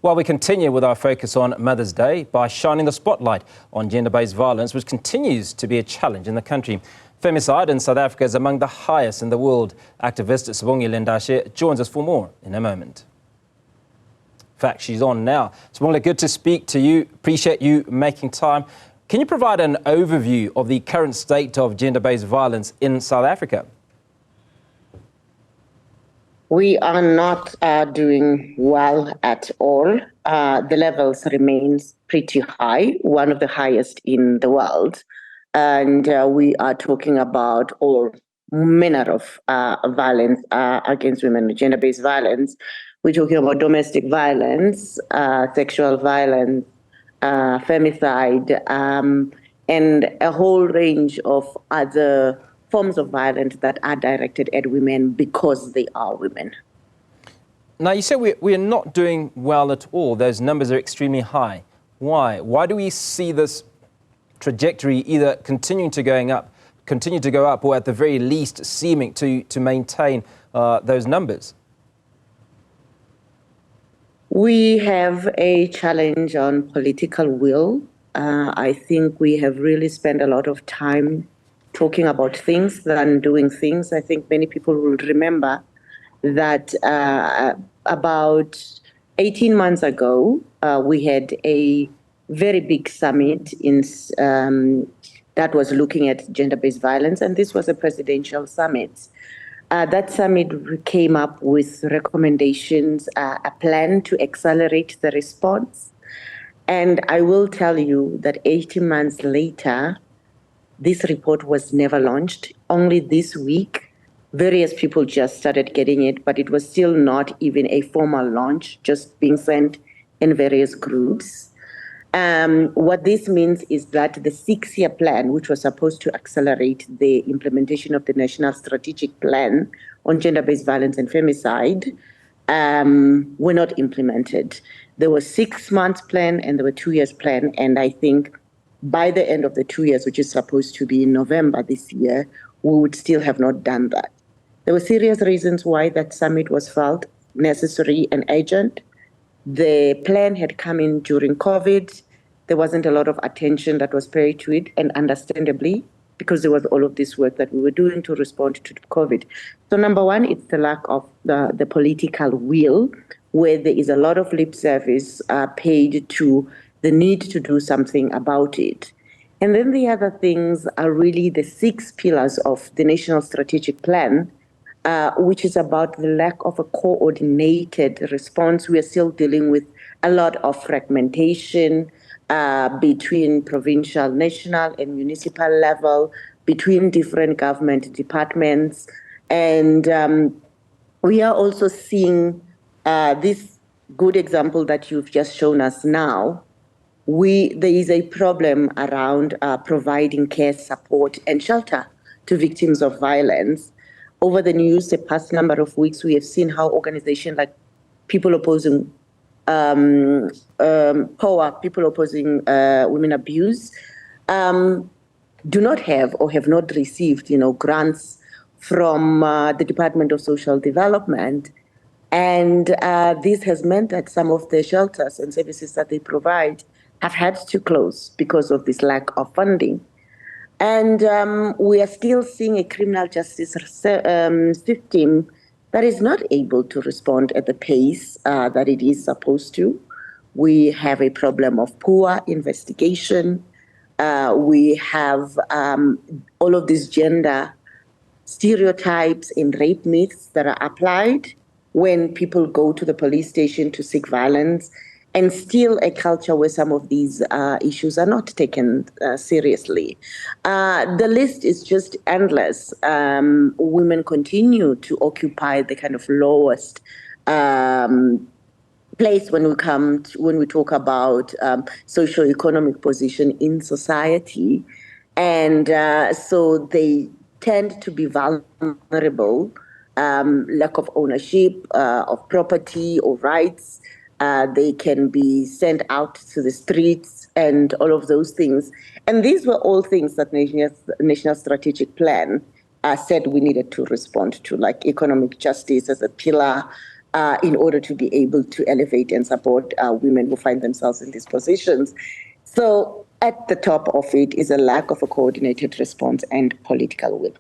Well, we continue with our focus on Mother's Day by shining the spotlight on gender-based violence, which continues to be a challenge in the country. Femicide in South Africa is among the highest in the world. Activist Sibongile Ndashe joins us for more in a moment. In fact, she's on now. Sibongile, good to speak to you. Appreciate you making time. Can you provide an overview of the current state of gender-based violence in South Africa? We are not doing well at all. The levels remains pretty high, one of the highest in the world. And we are talking about all manner of violence against women, gender-based violence. We're talking about domestic violence, sexual violence, femicide, and a whole range of other forms of violence that are directed at women because they are women. Now, you say we are not doing well at all. Those numbers are extremely high. Why? Why do we see this trajectory either continue to go up, or at the very least seeming to maintain those numbers? We have a challenge on political will. I think we have really spent a lot of time talking about things than doing things. I think many people will remember that about 18 months ago, we had a very big summit that was looking at gender-based violence, and this was a presidential summit. That summit came up with recommendations, a plan to accelerate the response. And I will tell you that 18 months later, this report was never launched. Only this week, various people just started getting it, but it was still not even a formal launch, just being sent in various groups. What this means is that the 6-year plan, which was supposed to accelerate the implementation of the National Strategic Plan on Gender-Based Violence and Femicide, were not implemented. There was 6 months plan and there were 2 years plan, and I think by the end of the 2 years, which is supposed to be in November this year, we would still have not done that. There were serious reasons why that summit was felt necessary and urgent. The plan had come in during COVID. There wasn't a lot of attention that was paid to it, and understandably, because there was all of this work that we were doing to respond to COVID. So number one, it's the lack of the political will, where there is a lot of lip service paid to the need to do something about it. And then the other things are really the 6 pillars of the National Strategic Plan, which is about the lack of a coordinated response. We are still dealing with a lot of fragmentation between provincial, national, and municipal level, between different government departments. And we are also seeing this good example that you've just shown us now. There is a problem around providing care, support, and shelter to victims of violence. Over the news, the past number of weeks, we have seen how organizations like People Opposing POA, People Opposing Women Abuse, do not have or have not received, grants from the Department of Social Development. And this has meant that some of the shelters and services that they provide have had to close because of this lack of funding. And we are still seeing a criminal justice system that is not able to respond at the pace that it is supposed to. We have a problem of poor investigation. We have all of these gender stereotypes and rape myths that are applied when people go to the police station to seek violence, and still a culture where some of these issues are not taken seriously. The list is just endless. Women continue to occupy the kind of lowest place when we talk about socioeconomic position in society, and so they tend to be vulnerable. Lack of ownership of property or rights. They can be sent out to the streets and all of those things. And these were all things that National Strategic Plan said we needed to respond to, like economic justice as a pillar, in order to be able to elevate and support women who find themselves in these positions. So at the top of it is a lack of a coordinated response and political will.